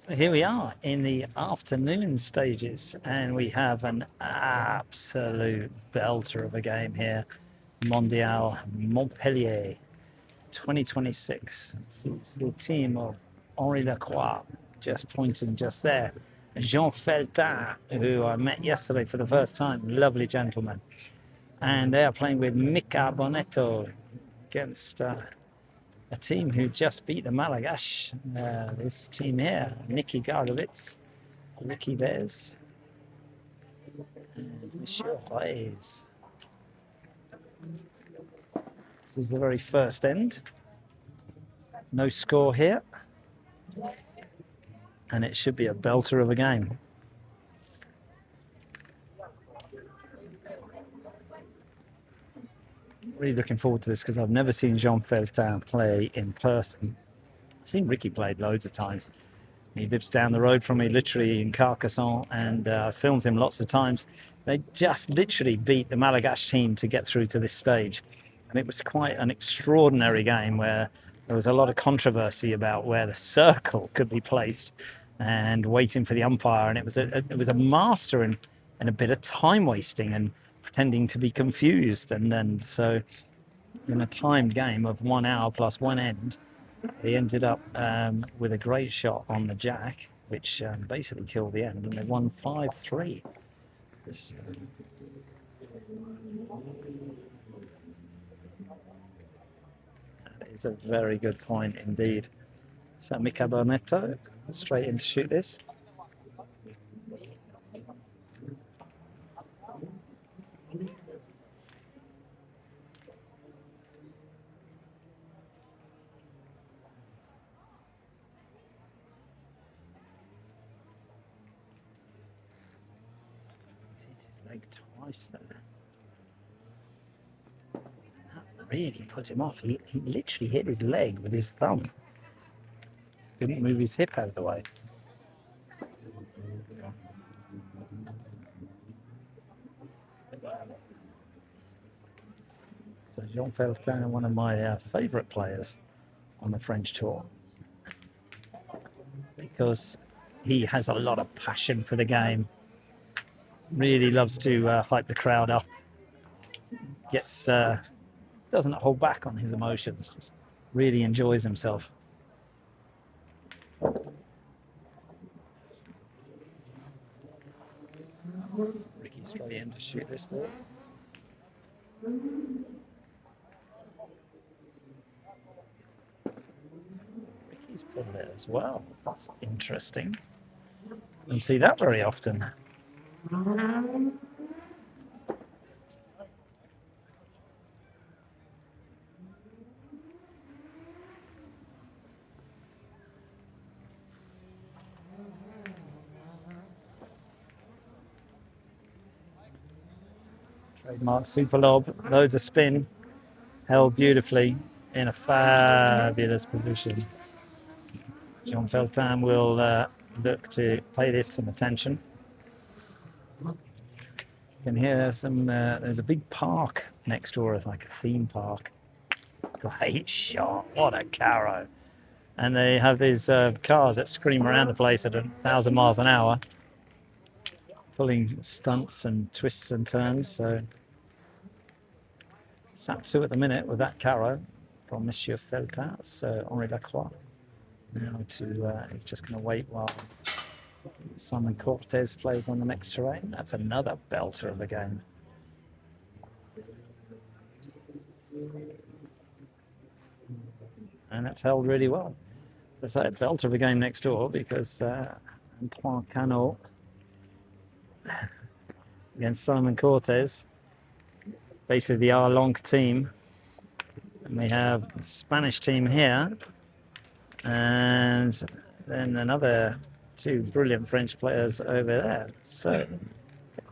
So here we are in the afternoon stages, and we have an absolute belter of a game here. Mondial Montpellier 2026. It's the team of Hanri Lacroix, just pointing just there. Jean Feltain, who I met yesterday for the first time, lovely gentleman. And they are playing with Nicky Bonetto against a team who just beat the Malagash. This team here, Nicky Gargowitch, Ricky Bes, and Monsieur Reyes. This is the very first end. No score here. And it should be a belter of a game. Really looking forward to this because I've never seen Jean Feltain play in person. I've seen Ricky played loads of times. He lives down the road from me, literally in Carcassonne, and I filmed him lots of times. They just literally beat the Malagash team to get through to this stage. And it was quite an extraordinary game where there was a lot of controversy about where the circle could be placed and waiting for the umpire. And it was a master in a bit of time wasting and pretending to be confused. And then so in a timed game of 1 hour plus one end, he ended up with a great shot on the jack, which basically killed the end, and they won 5-3. That is a very good point indeed. So Nicky Bonetto straight in to shoot this. He's hit his leg twice there. That really put him off. He literally hit his leg with his thumb. Didn't move his hip out of the way. So Jean Feltain, one of my favourite players on the French tour, because he has a lot of passion for the game. Really loves to hype the crowd up. Doesn't hold back on his emotions. Just really enjoys himself. Ricky straight in to shoot this ball. Ricky's pulled it as well. That's interesting. You see that very often. Trademark super lob, loads of spin, held beautifully in a fabulous position. Jean Feltain will look to pay this some attention. You can hear some, there's a big park next door, it's like a theme park. Great shot, what a carro. And they have these cars that scream around the place at 1,000 miles an hour, pulling stunts and twists and turns. So sat two at the minute with that carro from Monsieur Feltan, so Hanri Lacroix. Now he's just going to wait while Simon Cortez plays on the next terrain. That's another belter of a game. And that's held really well. There's a belter of a game next door because Antoine Cano against Simon Cortez, basically the Arlonc team. And we have a Spanish team here, and then another two brilliant French players over there. So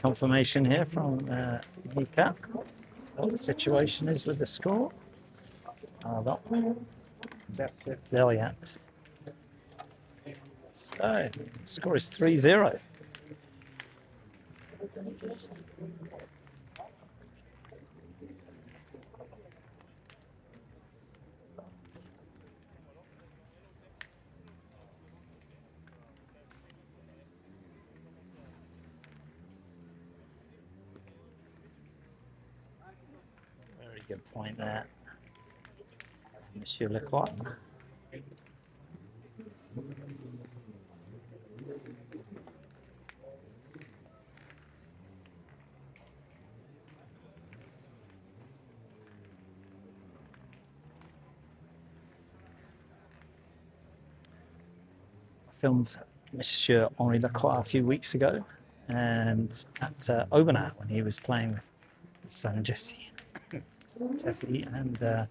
confirmation here from Nicky what the situation is with the score. That's it, brilliant. So the score is 3-0. Really good point there, Monsieur Lacroix. Filmed Monsieur Hanri Lacroix a few weeks ago, and at Aubenas when he was playing with son Jesse, and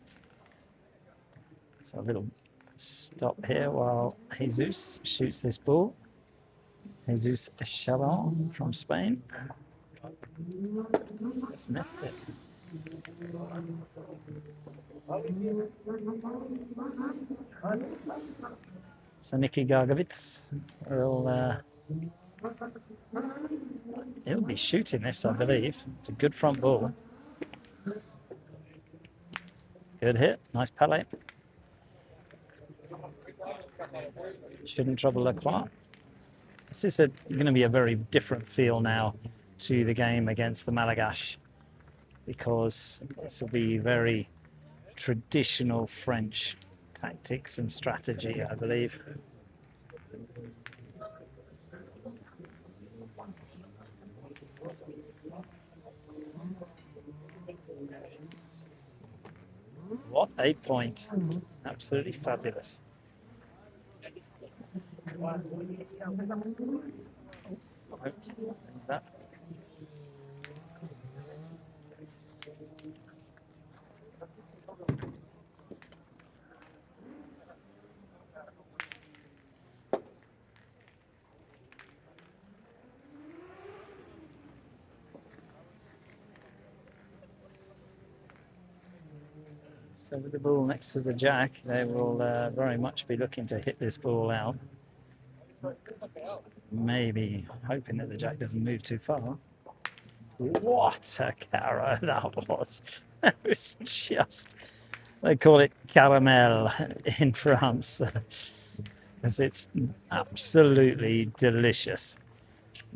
so a little stop here while Jesus shoots this ball. Jesus Chalon from Spain. Just missed it. So Nicky Gargowitch will he'll be shooting this, I believe. It's a good front ball. Good hit, nice palette. Shouldn't trouble Lacroix. This is going to be a very different feel now to the game against the Malagache, because this will be very traditional French tactics and strategy, I believe. What a point. Absolutely fabulous. That. So with the ball next to the jack, they will very much be looking to hit this ball out. Maybe hoping that the jack doesn't move too far. What a carrow that was. It was just, they call it caramel in France, because it's absolutely delicious.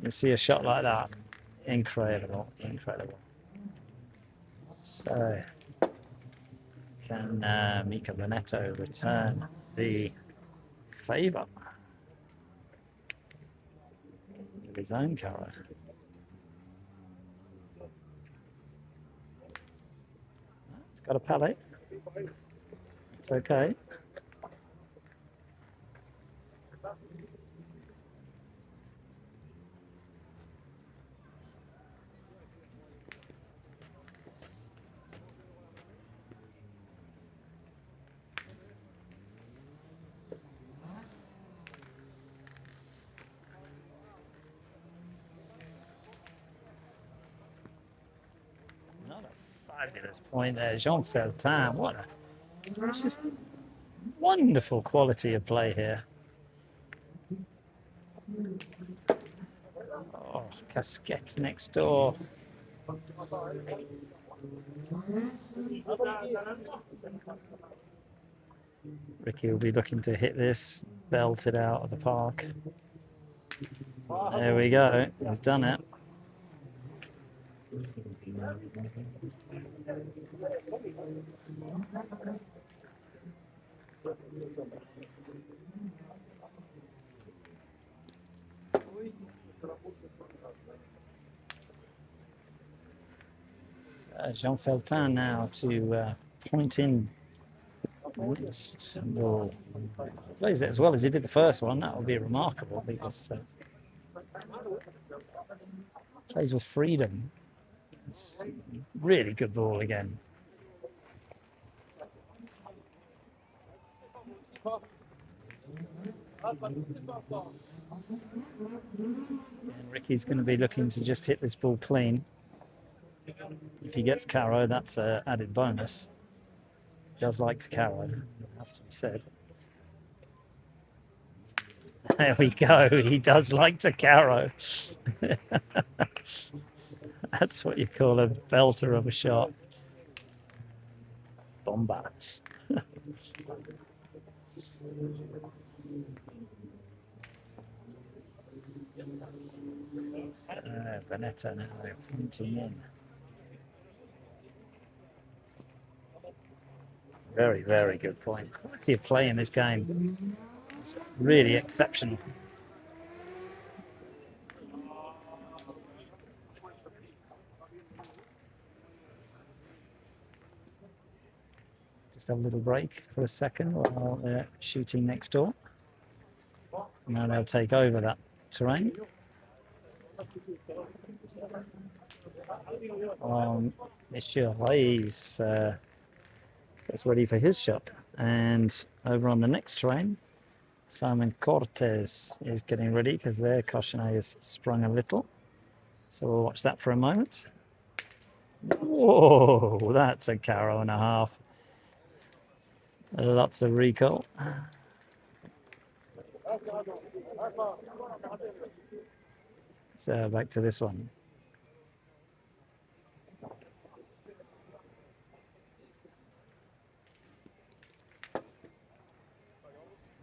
You see a shot like that, incredible, incredible. So can Mika Bonetto return the favour with his own carrot? It's got a palette. It's okay. Fabulous point there, Jean Feltain. What a just wonderful quality of play here. Oh, Casquette next door. Ricky will be looking to hit this, belt it out of the park. There we go, he's done it. Jean Feltain now to point in. Well, plays it as well as he did the first one. That would be remarkable, because plays with freedom. It's really good ball again. And Ricky's going to be looking to just hit this ball clean. If he gets carrow, that's an added bonus. He does like to carrow, it has to be said. There we go, he does like to carrow. That's what you call a belter of a shot. Bomba. Bonetto now pointing in. Very, very good point. Quality of play in this game. It's really exceptional. Just have a little break for a second while they're shooting next door. Now they'll take over that terrain. Monsieur Reyes gets ready for his shot. And over on the next terrain, Simon Cortez is getting ready because their cochonnet has sprung a little. So we'll watch that for a moment. Whoa, that's a carrow and a half. Lots of recall. So back to this one.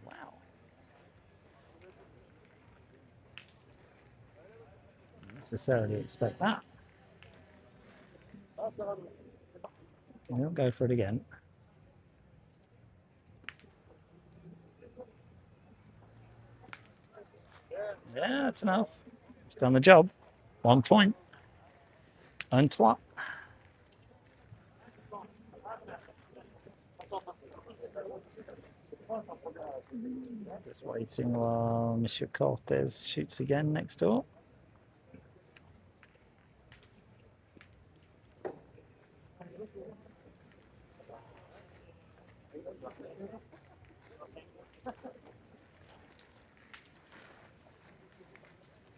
Wow. Didn't necessarily expect that. We'll go for it again. Yeah, that's enough. It's done the job. 1 point. Un trois. Just waiting while Monsieur Cortez shoots again next door.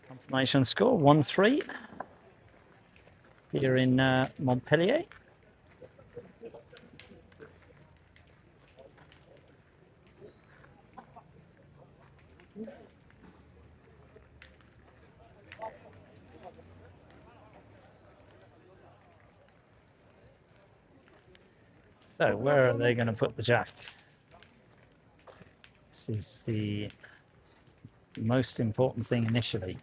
Confirmation score 1-3 here in Montpellier. So where are they going to put the jack? This is the most important thing initially.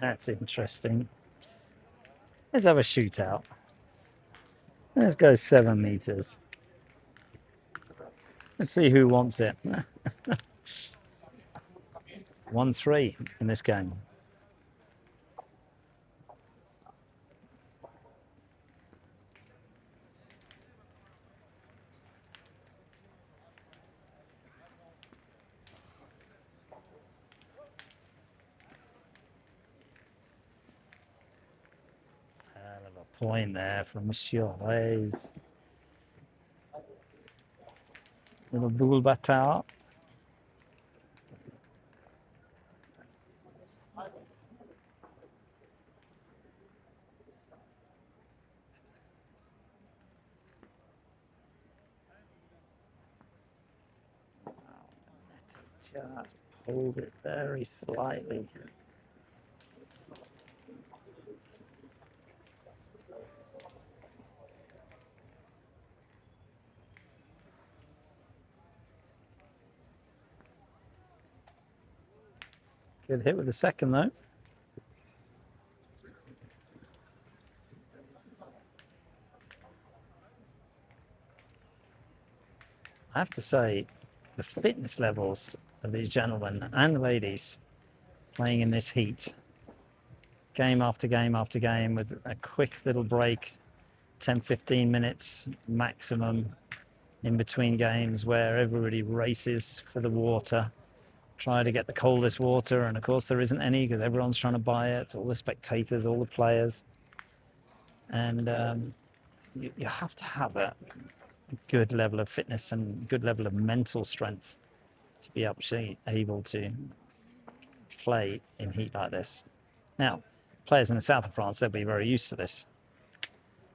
That's interesting. Let's have a shootout. Let's go 7 meters. Let's see who wants it. 1-3 in this game. Point there from Monsieur Reyes. Little boule bâtard. Just pulled it very slightly. Good hit with the second though. I have to say, the fitness levels of these gentlemen and ladies playing in this heat, game after game after game, with a quick little break, 10-15 minutes maximum in between games, where everybody races for the water, try to get the coldest water, and of course there isn't any because everyone's trying to buy it, all the spectators, all the players. And you have to have a good level of fitness and good level of mental strength to be able to play in heat like this. Now, players in the south of France, they'll be very used to this.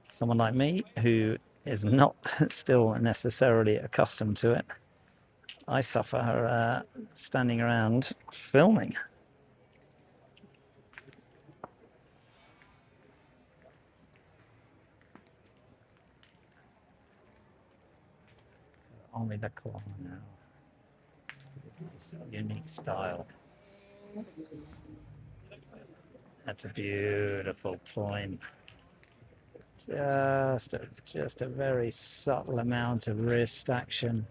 Someone like me, who is not still necessarily accustomed to it, I suffer standing around filming. So Hanri Lacroix now. It's a unique style. That's a beautiful point. Just a very subtle amount of wrist action.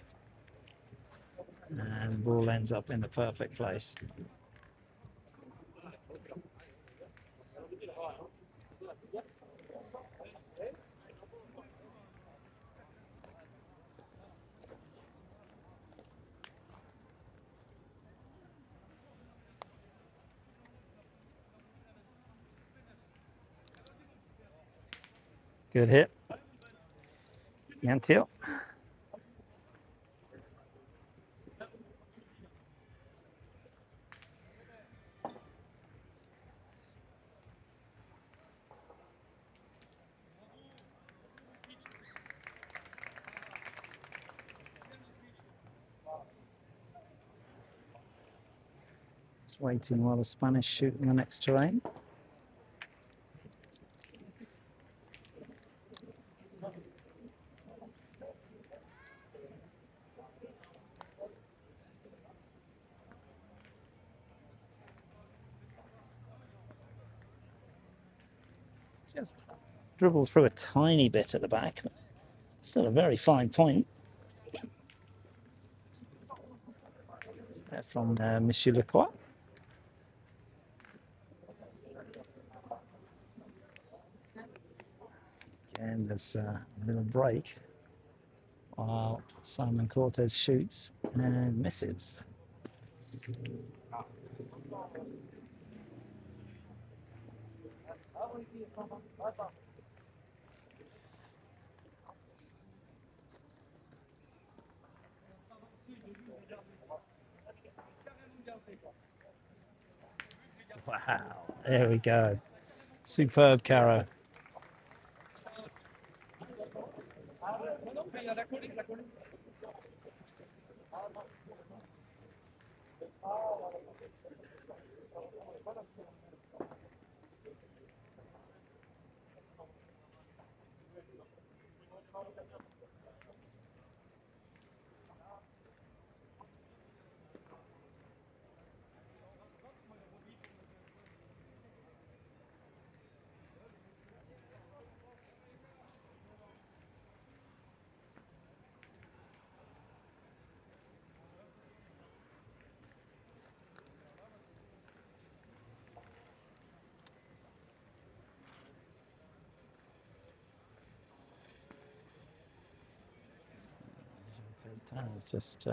And the ball ends up in the perfect place. Good hit. Yantil. Just waiting while the Spanish shoot in the next terrain. Just dribble through a tiny bit at the back. Still a very fine point. From Monsieur Lacroix. Again, there's a little break while Simon Cortez shoots and misses. Wow, there we go. Superb Caro. Has just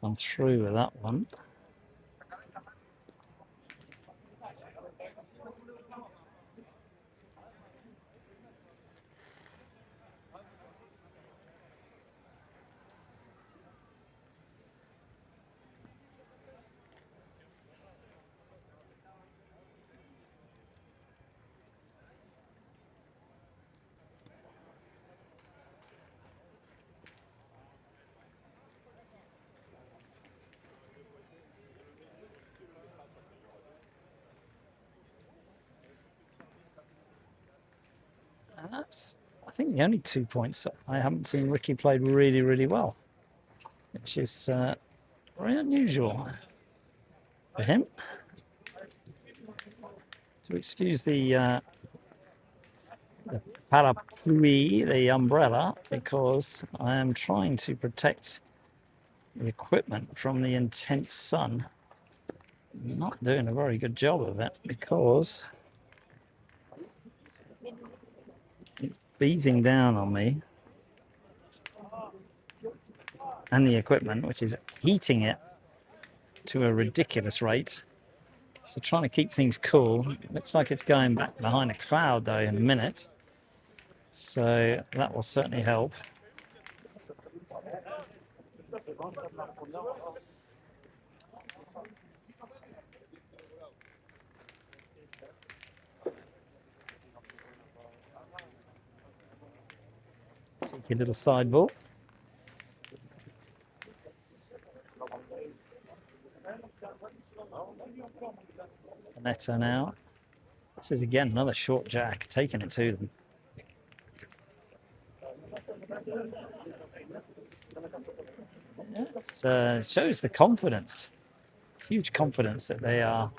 gone through with that one. And that's, I think, the only 2 points I haven't seen Ricky played really, really well, which is very unusual for him. To excuse the parapluie, the umbrella, because I am trying to protect the equipment from the intense sun. I'm not doing a very good job of it because it's beating down on me and the equipment, which is heating it to a ridiculous rate. So trying to keep things cool. Looks like it's going back behind a cloud though in a minute. So that will certainly help. Cheeky little side ball. Bonetto now. This is again another short jack, taking it to them. It shows the confidence, huge confidence that they are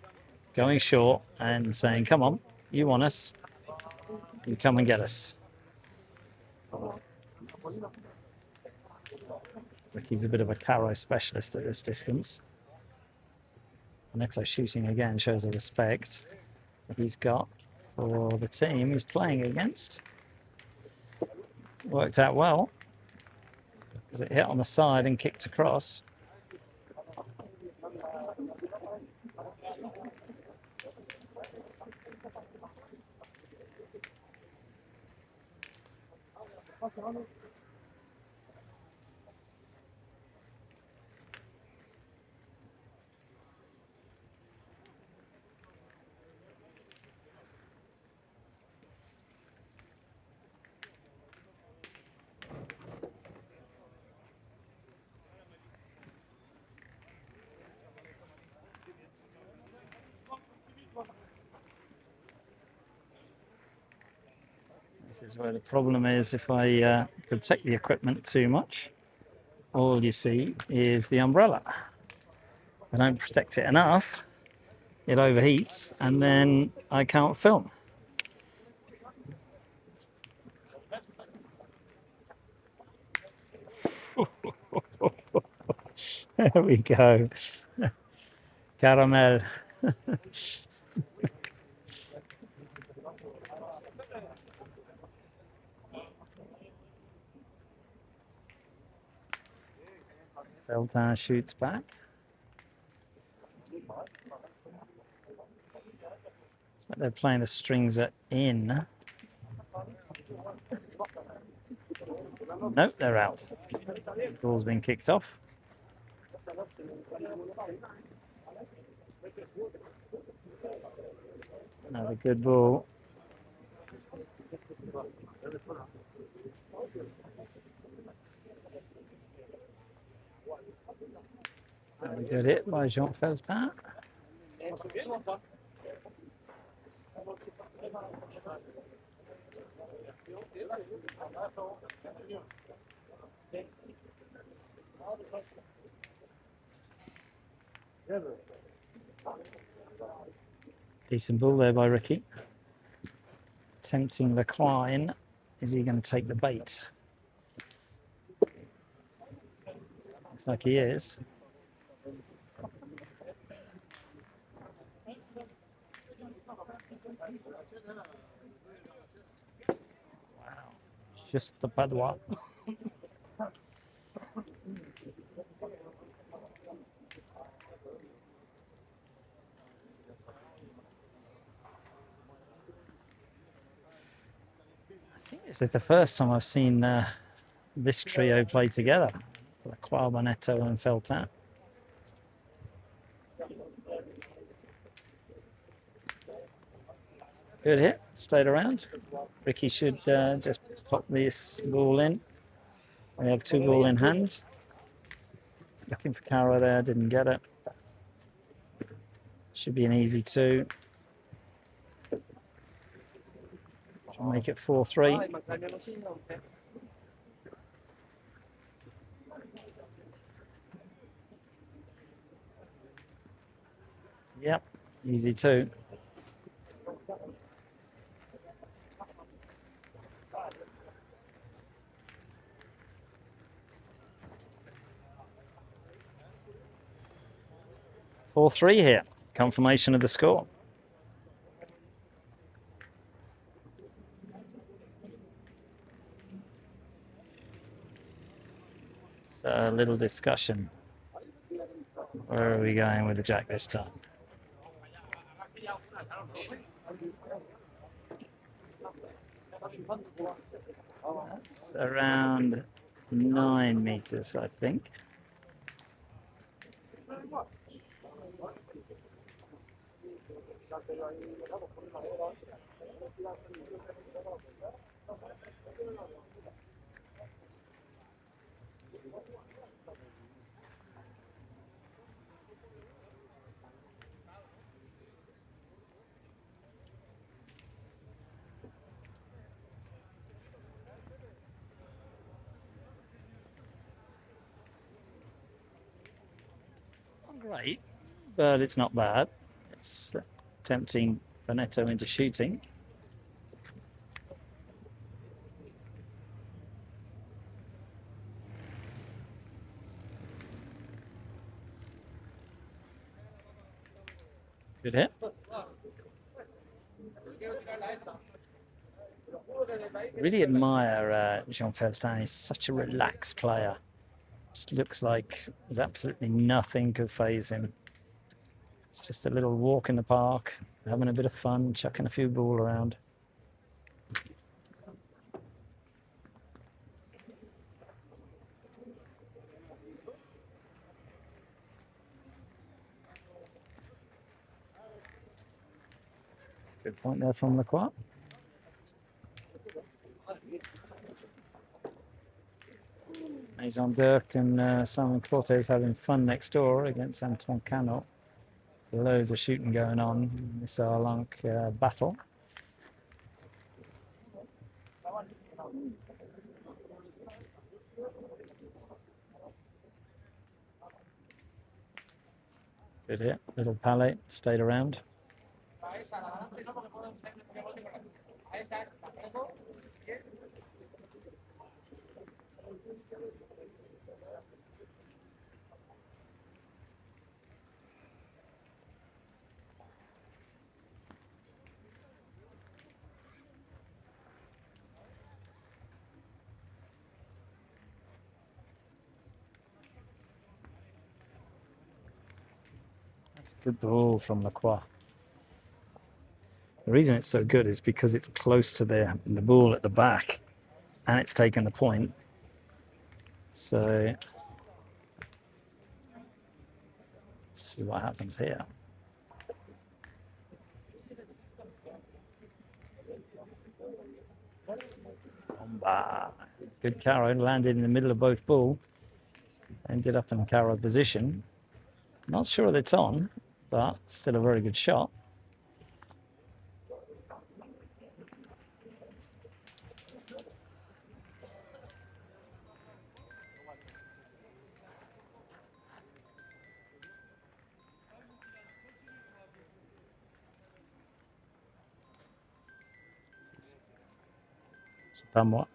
going short and saying, come on, you want us, you come and get us. Ricky's a bit of a Caro specialist at this distance. Bonetto shooting again shows the respect that he's got for the team he's playing against. Worked out well as it hit on the side and kicked across. This is where the problem is. If I protect the equipment too much, all you see is the umbrella. If I don't protect it enough, it overheats and then I can't film. There we go. Caramel. Feltan shoots back. It's like they're playing the strings are in. Nope, they're out. Ball's been kicked off. Another good ball. Another good hit by Jean Feltain. Decent ball there by Ricky. Tempting Lacroix. Is he going to take the bait? Looks like he is. Wow. Just the padua. This is the first time I've seen this trio play together, Lacroix, Bonetto and Feltan. Good hit, stayed around. Ricky should just pop this ball in. We have 2 ball in hand. Looking for Caro there, didn't get it. Should be an easy 2. Try and make it 4-3. Yep, easy 2. (4-3) here. Confirmation of the score. So a little discussion. Where are we going with the jack this time? That's around 9 meters, I think. Great, but it's not bad. It's tempting Bonetto into shooting. Good hit. Really admire Jean Feltain. He's such a relaxed player. Just looks like there's absolutely nothing could faze him. It's just a little walk in the park, having a bit of fun, chucking a few ball around. Good point there from Lacroix. Maison Dirk and Simon Cortez having fun next door against Antoine Canot. Loads of shooting going on in this Arlanc battle. Good hit. Little palette stayed around. That's a good ball from Lacroix. The reason it's so good is because it's close to the ball at the back and it's taken the point. So let's see what happens here. Good carry, landed in the middle of both ball. Ended up in carry position. Not sure that it's on, but still a very good shot. C'est pas moi.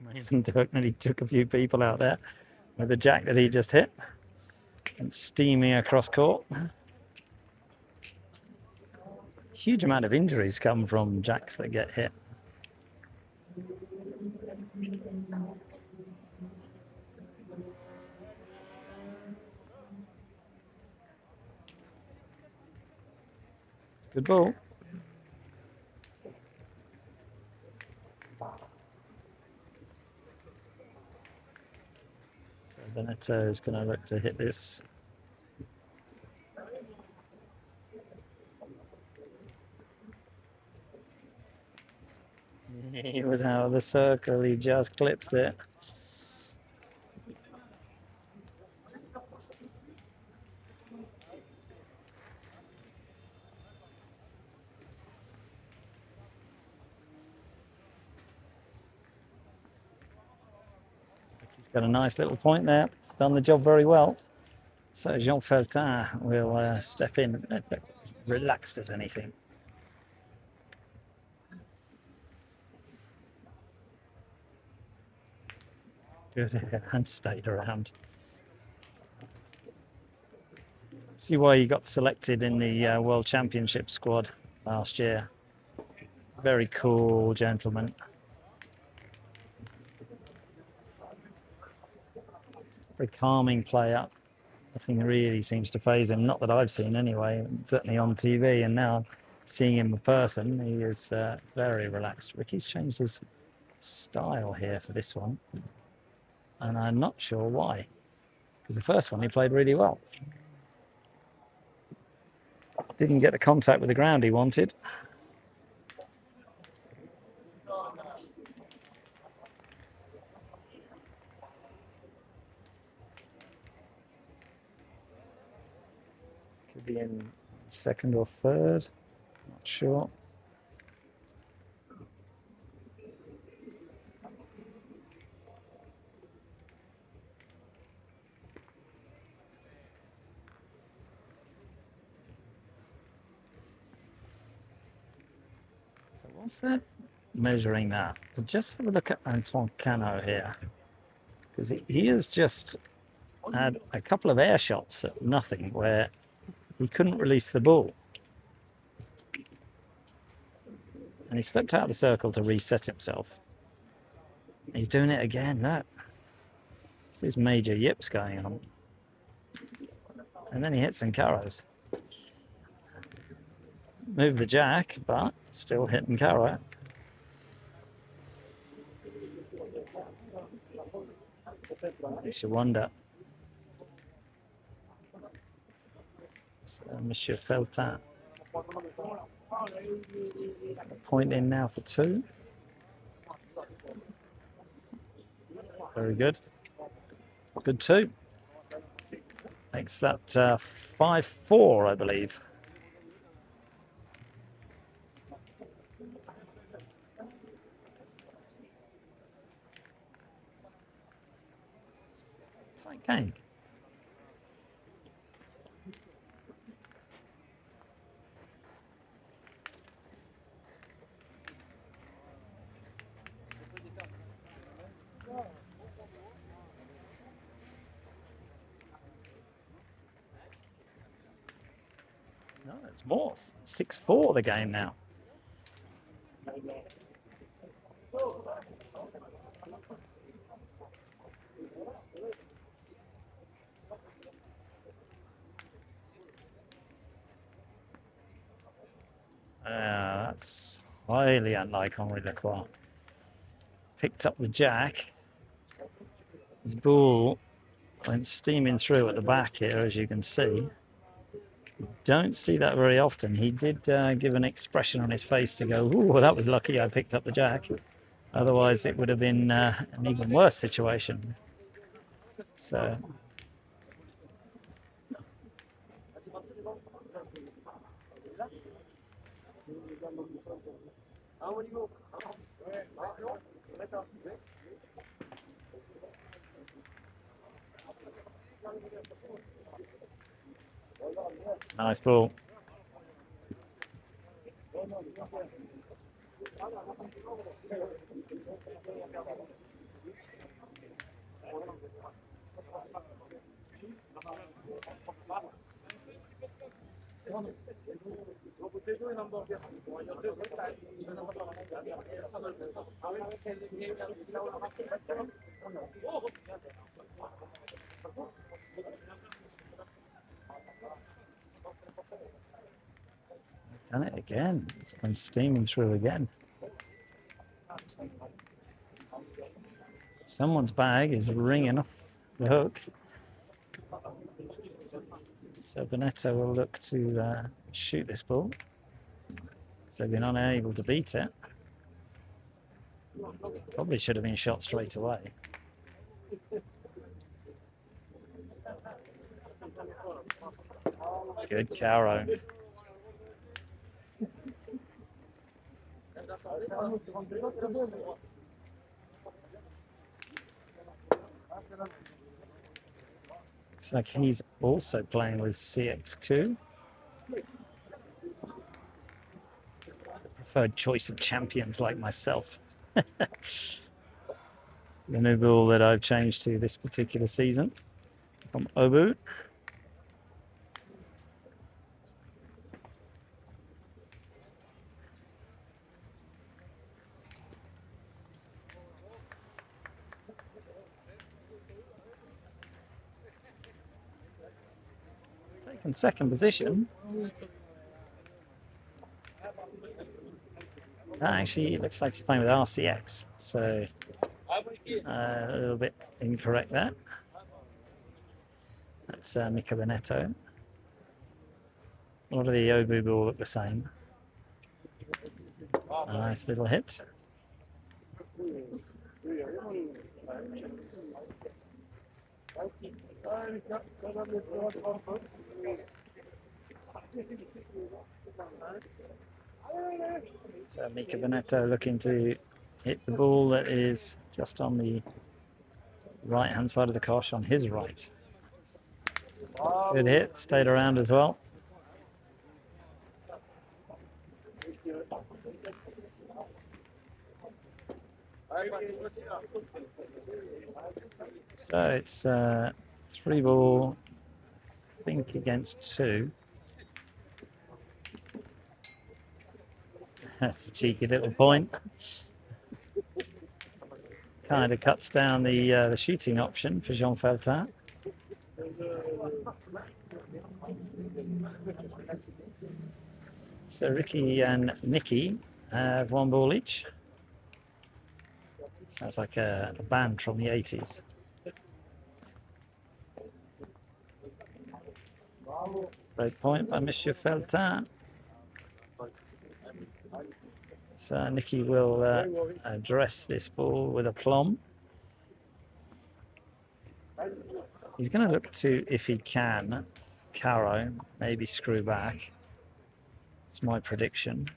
Amazing Dirk nearly took a few people out there with the jack that he just hit. And steaming across court. Huge amount of injuries come from jacks that get hit. It's a good ball. So Bonetto is going to look to hit this. He was out of the circle, he just clipped it. He's got a nice little point there, done the job very well. So Jean Feltain will step in, relaxed as anything. Good, and stayed around. See why he got selected in the World Championship squad last year. Very cool gentleman. Very calming player. Nothing really seems to faze him, not that I've seen anyway, certainly on TV, and now seeing him in person, he is very relaxed. Ricky's changed his style here for this one, and I'm not sure why, because the first one he played really well. Didn't get the contact with the ground he wanted. Maybe in second or third. Not sure. So what's that measuring that? But just have a look at Antoine Cano here. Because he has just had a couple of air shots at nothing where he couldn't release the ball. And he stepped out of the circle to reset himself. He's doing it again, look. This is major yips going on. And then he hits some carrows. Move the jack, but still hitting carrot. Makes you wonder. So, Monsieur Feltan. Point in now for 2. Very good. Good 2. Makes that 5-4, I believe. Tight game. No, it's more. 6-4 the game now. That's highly unlike Hanri Lacroix. Picked up the jack. His ball went steaming through at the back here, as you can see. Don't see that very often. He did give an expression on his face to go, ooh, that was lucky I picked up the jack. Otherwise, it would have been an even worse situation. So... Nice ball. Done it again. It's been steaming through again. Someone's bag is ringing off the hook. So Bonetto will look to shoot this ball. So they've been unable to beat it. Probably should have been shot straight away. Good carro. Looks like he's also playing with CXQ. Preferred choice of champions like myself. The new ball that I've changed to this particular season from Obu. Taking second position. Actually, it looks like he's playing with RCX, so a little bit incorrect there. That's Mica Bonetto. A lot of the Obu ball look the same. A nice little hit. So Mika Bonetto looking to hit the ball that is just on the right-hand side of the kosh on his right. Good hit, stayed around as well. So it's 3-ball, I think, against 2. That's a cheeky little point. Kind of cuts down the shooting option for Jean Feltain. So Ricky and Nicky have 1 ball each. Sounds like a band from the 80s. Great point by Monsieur Feltan. So Nicky will address this ball with aplomb. He's going to look to, if he can, carrow, maybe screw back. It's my prediction.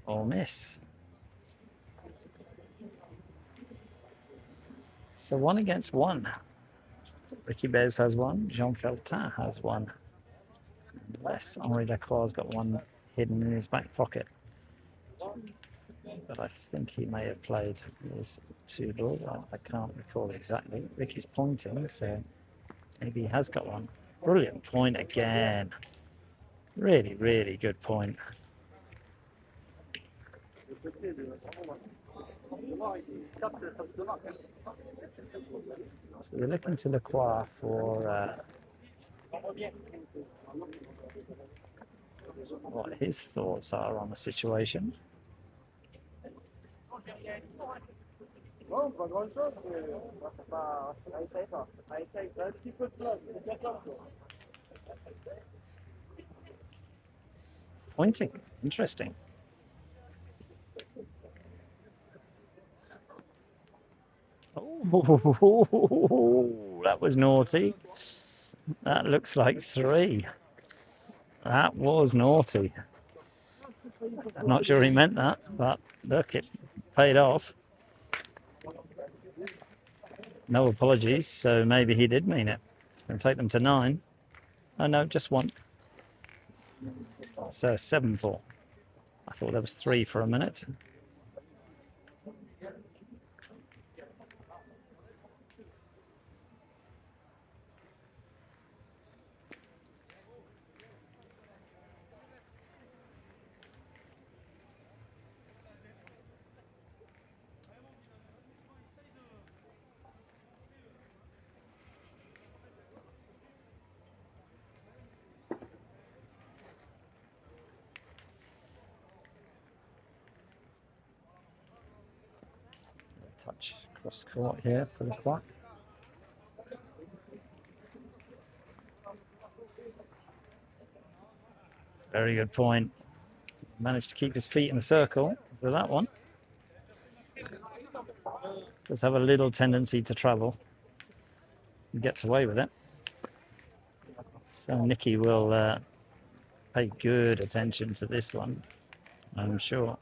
Or miss. So 1 against 1. Ricky Bes has 1, Jean Feltain has 1. Unless Hanri Lacroix has got 1 hidden in his back pocket. But I think he may have played his 2 balls. I can't recall exactly. Ricky's pointing, so maybe he has got 1. Brilliant point again. Really, really good point. So they're looking to Lacroix for what his thoughts are on the situation. Pointing, interesting. Oh, that was naughty. That looks like 3. That was naughty. I'm not sure he meant that, but look, it paid off. No apologies, so maybe he did mean it. Going to take them to 9. Oh no, just 1. So 7-4. I thought there was 3 for a minute. Touch cross court here for Lacroix. Very good point. Managed to keep his feet in the circle for that one. Does have a little tendency to travel. He gets away with it. So Nicky will pay good attention to this one, I'm sure.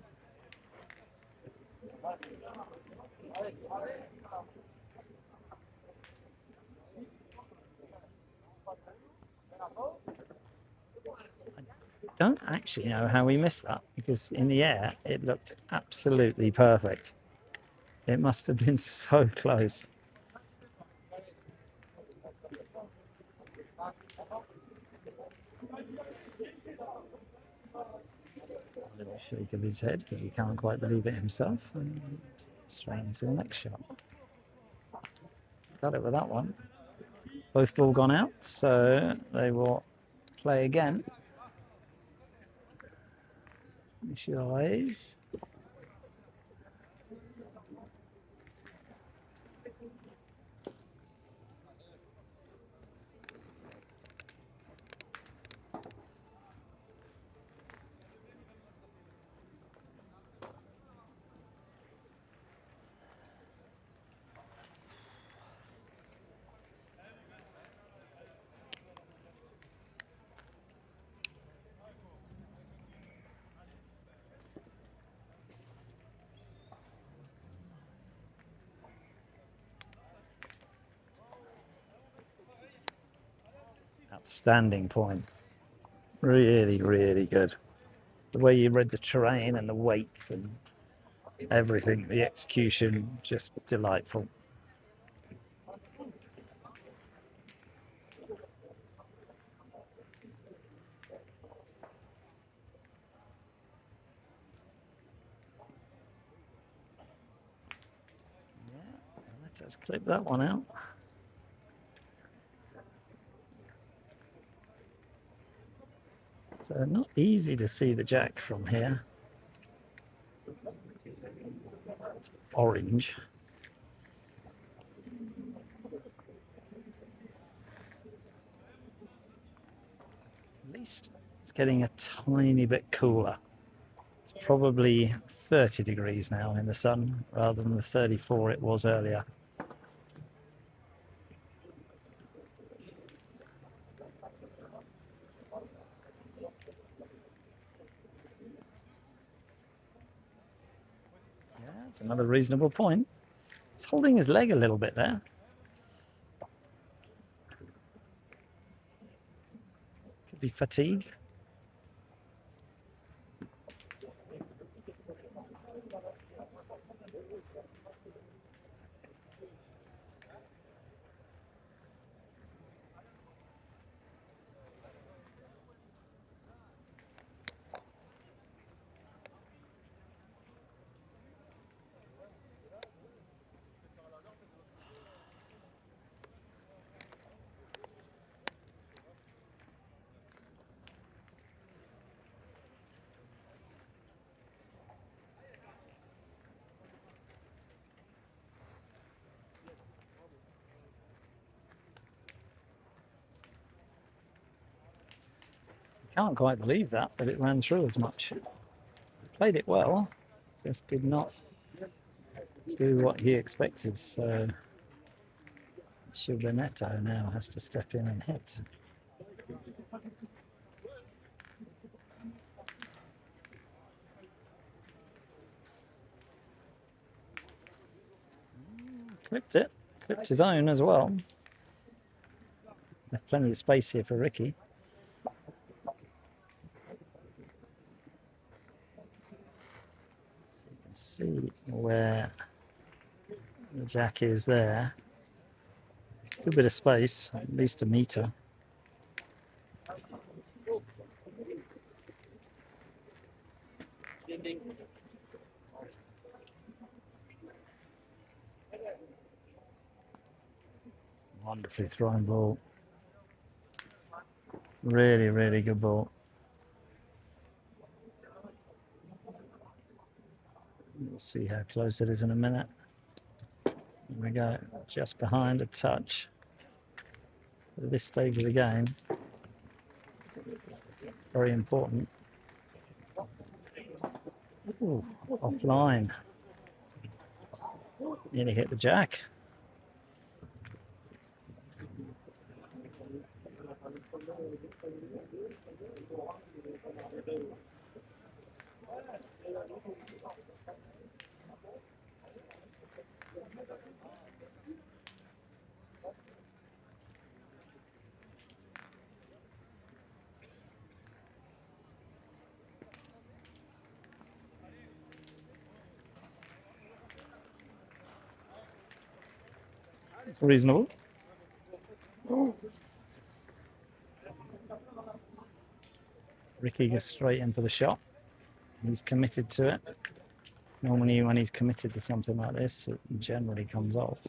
I don't actually know how we missed that, because in the air it looked absolutely perfect. It must have been so close. A little shake of his head because he can't quite believe it himself, and straight into the next shot. Got it with that one. Both ball gone out, so they will play again. Reyes. Outstanding point. Really, really good. The way you read the terrain and the weights and everything, the execution, just delightful. Let's clip that one out. So not easy to see the jack from here. It's orange. At least it's getting a tiny bit cooler. It's probably 30 degrees now in the sun rather than the 34 it was earlier. That's another reasonable point. He's holding his leg a little bit there. Could be fatigue. Can't quite believe that it ran through as much. Played it well, just did not do what he expected. So Bonetto now has to step in and hit. Clipped it, clipped his own as well. There's plenty of space here for Ricky. So you can see where the jack is there. A good bit of space, at least a meter. Wonderfully thrown ball. Really, really good ball. We'll see how close it is in a minute. Here we go, just behind a touch. At this stage of the game, very important. Ooh, offline. Nearly hit the jack. It's reasonable. Ricky goes straight in for the shot. He's committed to it. Normally when he's committed to something like this, it generally comes off.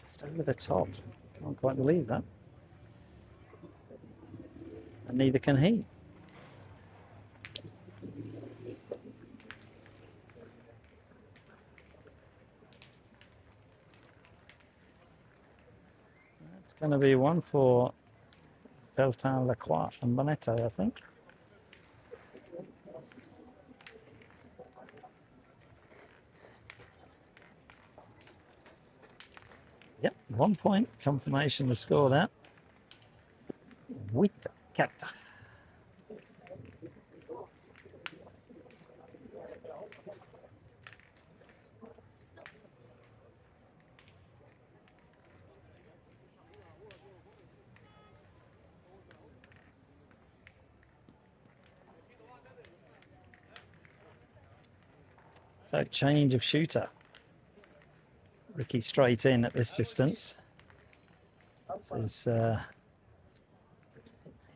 Just over the top. Can't quite believe that. And neither can he. That's going to be one for Feltan, Lacroix and Bonetto, I think. Yep, 1 point. Confirmation to score that. 8-4. So change of shooter. Ricky straight in at this distance. This is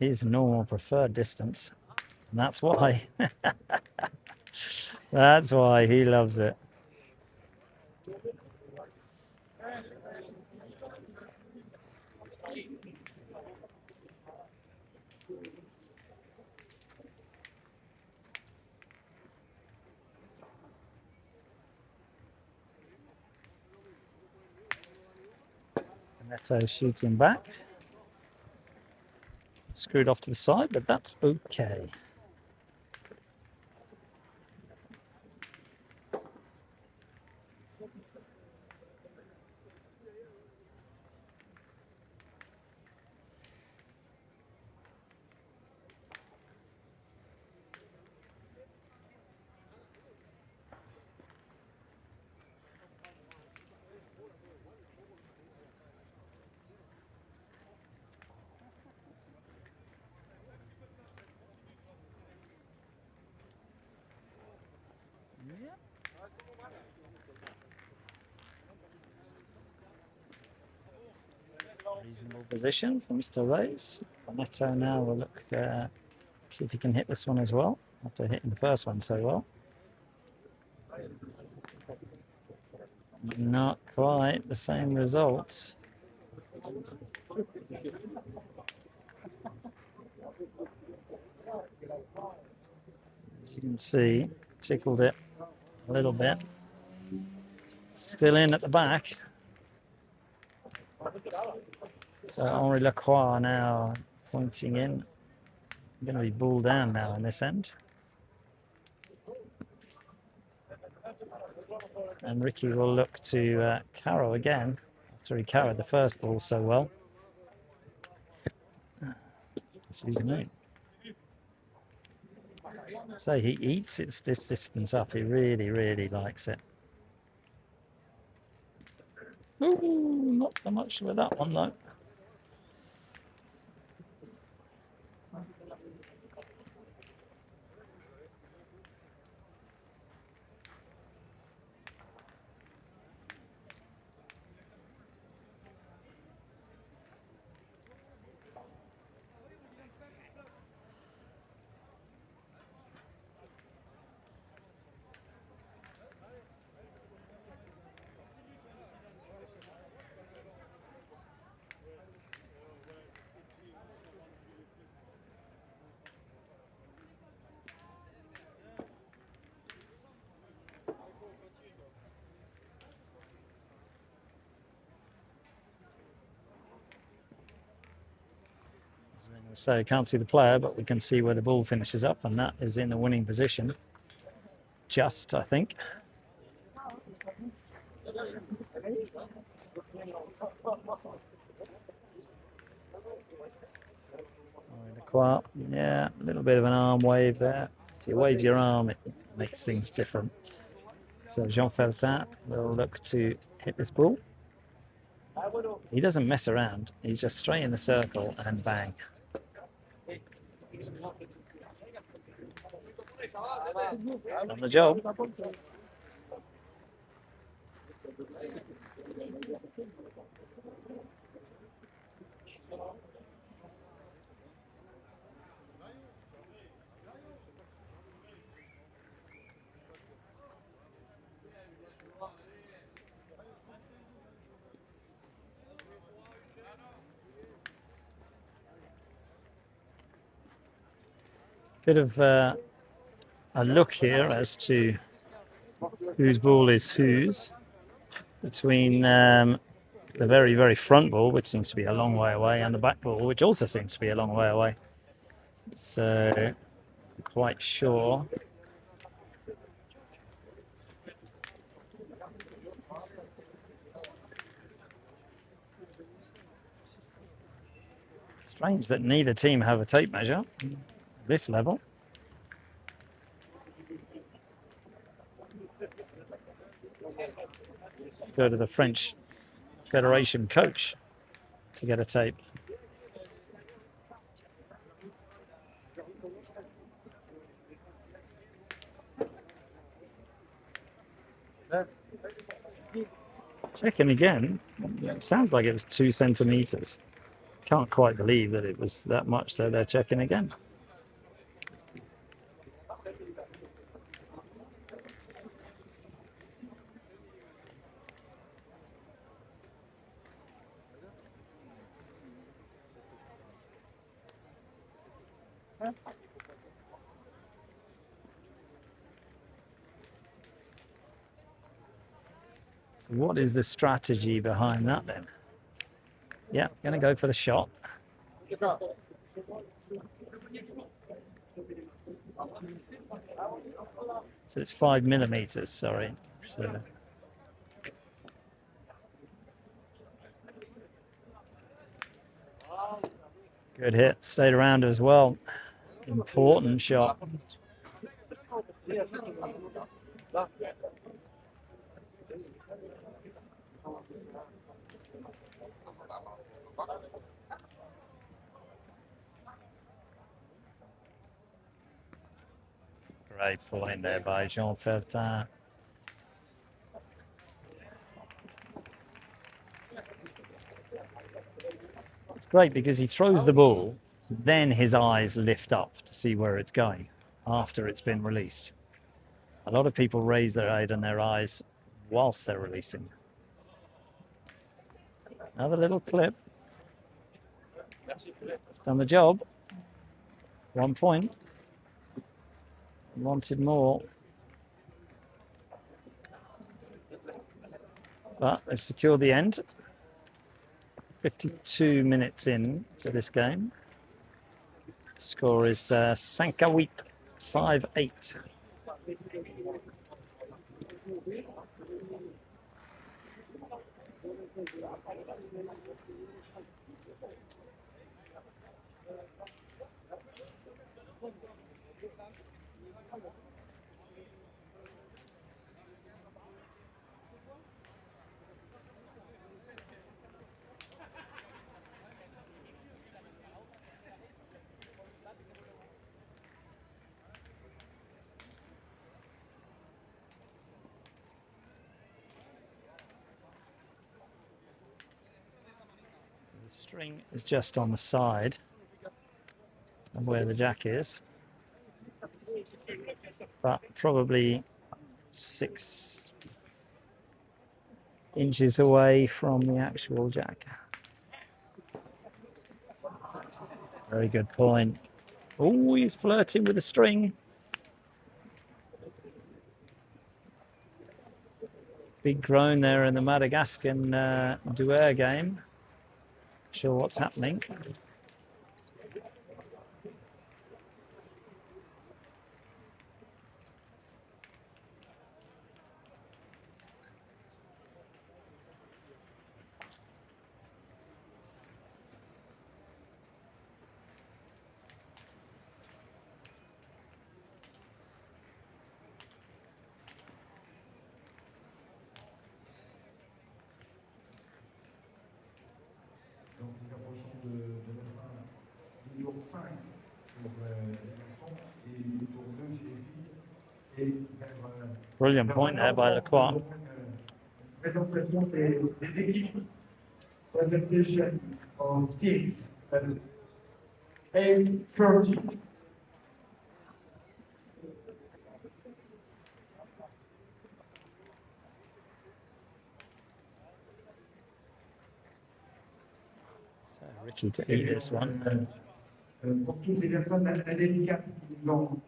his normal preferred distance. And that's why. That's why he loves it. Bonetto shooting back. Screwed off to the side, but that's okay. Reasonable position for Mr. Reyes. Bonetto now will look, see if he can hit this one as well, after hitting the first one so well. Not quite the same result. As you can see, tickled it a little bit. Still in at the back. So Hanri Lacroix now pointing in. Going to be ball down now on this end. And Ricky will look to carrow again after he carried the first ball so well. That's his name. So he eats this distance up. He really, really likes it. Ooh, not so much with that one though. So you can't see the player, but we can see where the ball finishes up, and that is in the winning position. Just, I think. Yeah, a little bit of an arm wave there. If you wave your arm, it makes things different. So Jean Feltain will look to hit this ball. He doesn't mess around. He's just straight in the circle and bang. On the job. Bit of a look here as to whose ball is whose between the very, very front ball, which seems to be a long way away, and the back ball, which also seems to be a long way away. So, quite sure. Strange that neither team have a tape measure at this level. Let's go to the French Federation coach to get a tape. Checking again. Sounds like it was 2 centimeters. Can't quite believe that it was that much, so they're checking again. So what is the strategy behind that then? Yeah, going to go for the shot. So it's 5 millimeters, sorry. So good hit, stayed around as well. Important shot. Great point there by Jean Feltain. It's great because he throws the ball, then his eyes lift up to see where it's going after it's been released. A lot of people raise their head and their eyes whilst they're releasing. Another little clip. It's done the job. 1 point. Wanted more. But they've secured the end. 52 minutes in to this game. Score is 5-8. 5-8. The string is just on the side of where the jack is, but probably 6 inches away from the actual jack. Very good point. Oh, he's flirting with the string. Big groan there in the Madagascan Douai game. Not sure what's happening. Brilliant point there by Lacroix. Presentation des équipes. Presentation of teams. 8:30. So Ricky to eat this one. Pour toutes les personnes indélicates qui nous ont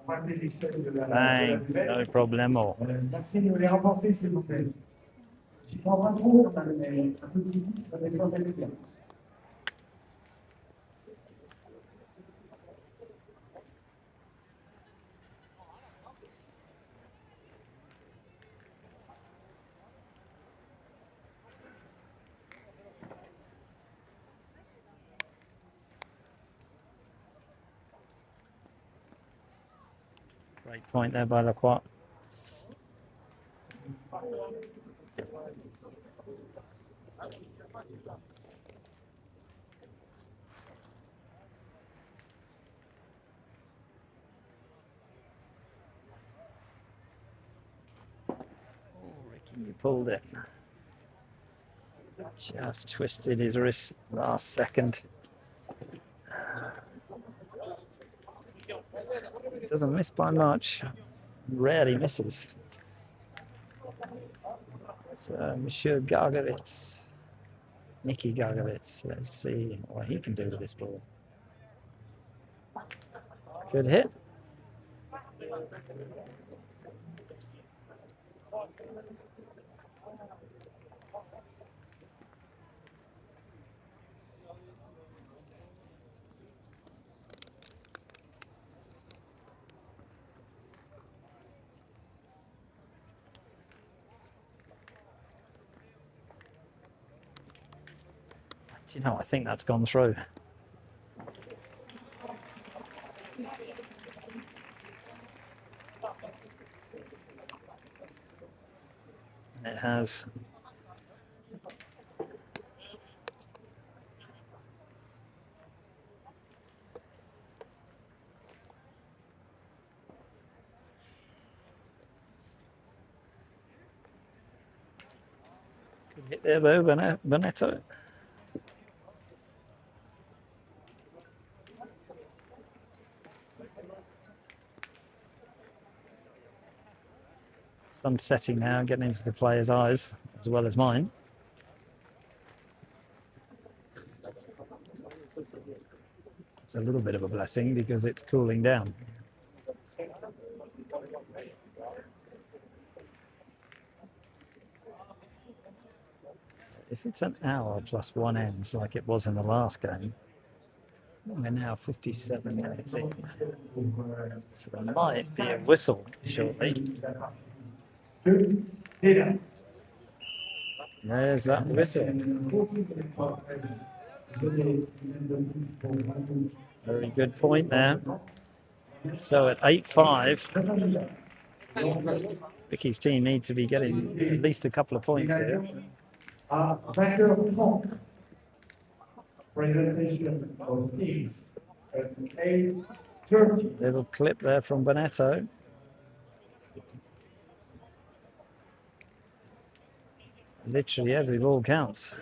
raté l'excès de la No problemo. merci de les remporter, s'il vous plaît. J'y prends pas trop, mais un peu de cyclisme, ça va défendre les bien. Great point there by Lacroix. Oh, Ricky, you pulled it. Just twisted his wrist last second. Doesn't miss by much. Rarely misses. So Monsieur Gargowitch, Nicky Gargowitch. Let's see what he can do with this ball. Good hit. You know, I think that's gone through. It has. Good hit there, Bonetto. Sun's setting now, getting into the players' eyes as well as mine. It's a little bit of a blessing because it's cooling down. If it's an hour plus one end like it was in the last game, we're now 57 minutes in. So there might be a whistle shortly. There's that whistle. Very good point there. So at 8-5, Ricky's team needs to be getting at least a couple of points here. Presentation of teams at 8:30. Little clip there from Bonetto. Literally every ball counts.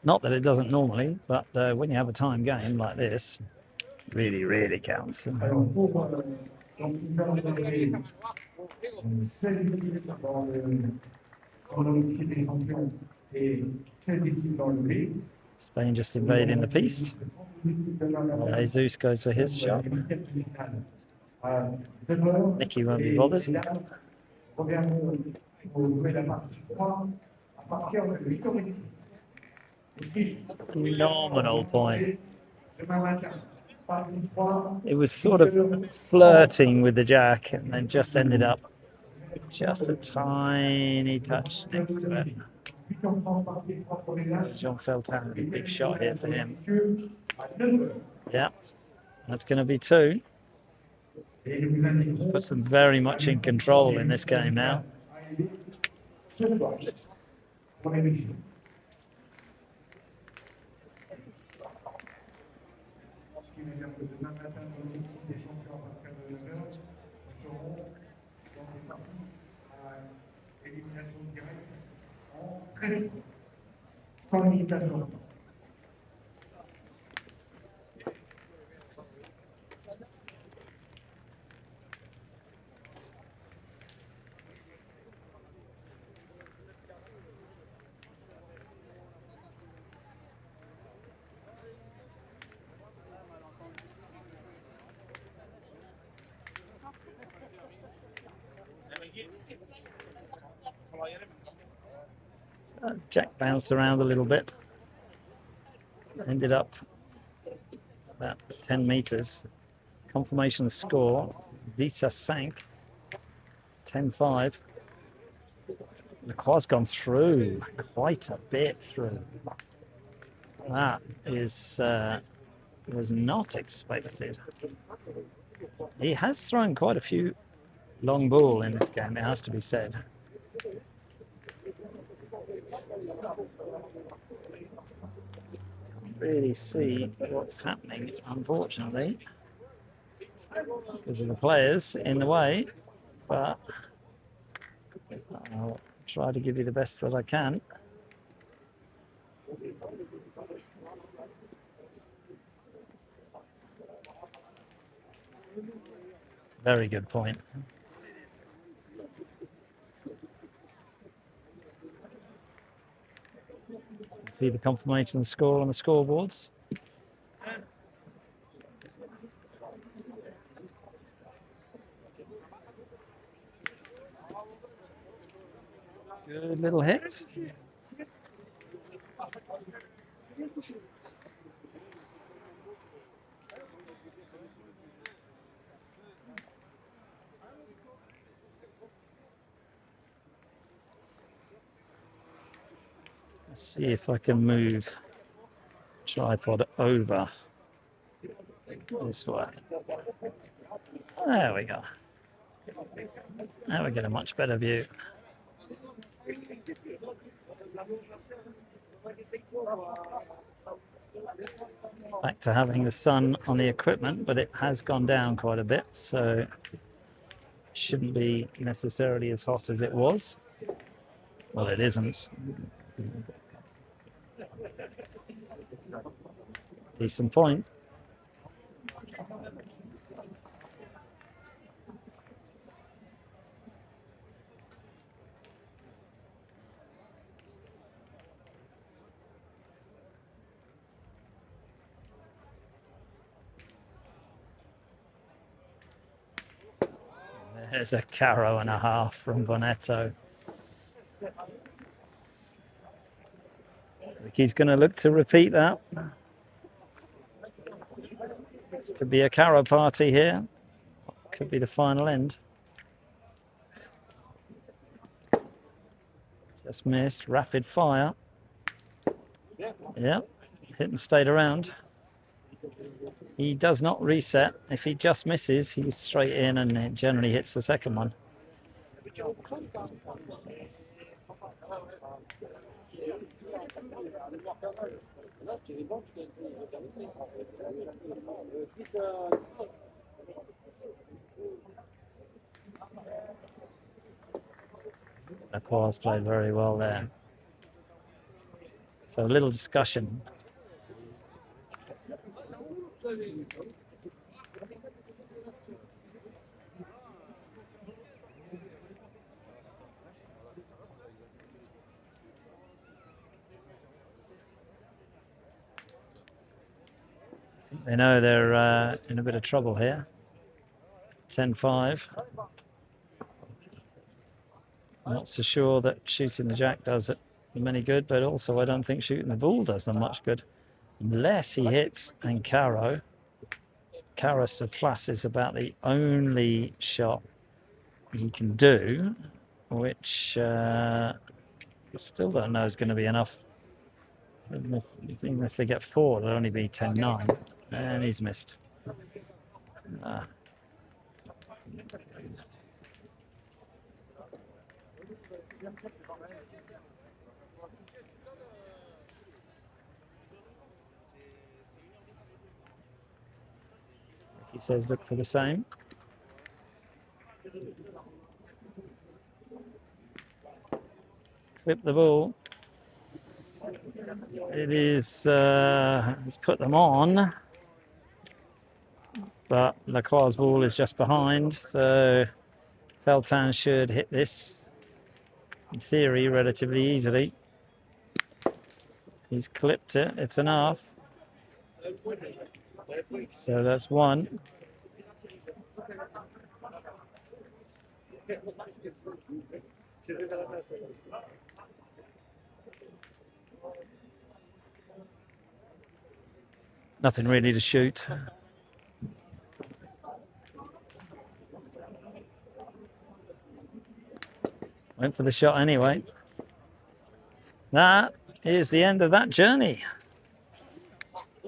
Not that it doesn't normally, but when you have a time game like this, really, really counts. Alors pour donc nous allons donner 16 équipes dans le métier des champions et 16 équipes dans le B. Spain just invading the piste. Well, Jesus goes for his shot. Nicky won't be bothered. Phenomenal point. It was sort of flirting with the jack and then just ended up just a tiny touch next to it. Jean Feltain, a big shot here for him. Yeah, that's going to be 2. Puts them very much in control in this game now. Sans limitation. Jack bounced around a little bit. Ended up about 10 meters. Confirmation score, Decisive 10-5. Lacroix's gone through, quite a bit through. That is was not expected. He has thrown quite a few long ball in this game, it has to be said. Really see what's happening, unfortunately, because of the players in the way, but I'll try to give you the best that I can. Very good point. See the confirmation score on the scoreboards. Good little hit. Let's see if I can move tripod over this way. There we go. Now we get a much better view. Back to having the sun on the equipment, but it has gone down quite a bit, so shouldn't be necessarily as hot as it was. Well, it isn't. Decent point. There's a carrow and a half from Bonetto. Ricky's going to look to repeat that. This could be a carrow party here. Could be the final end. Just missed. Rapid fire. Yeah, hit and stayed around. He does not reset. If he just misses, he's straight in and it generally hits the second one. Lacroix played very well there. So a little discussion. They know they're in a bit of trouble here. 10-5. Not so sure that shooting the jack does it many good, but also I don't think shooting the bull does them much good. Unless he hits and carrow. Carrow surplus is about the only shot he can do, which I still don't know is going to be enough. Even if they get 4, it'll only be 10-9. And he's missed. He says look for the same. Flip the ball. It is, he's put them on, but Lacroix' ball is just behind, so Feltan should hit this, in theory, relatively easily. He's clipped it, it's enough. So that's one. Nothing really to shoot. Went for the shot anyway. That is the end of that journey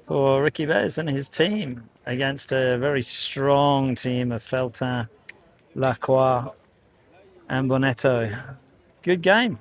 for Ricky Bes and his team against a very strong team of Feltan, Lacroix and Bonetto. Good game.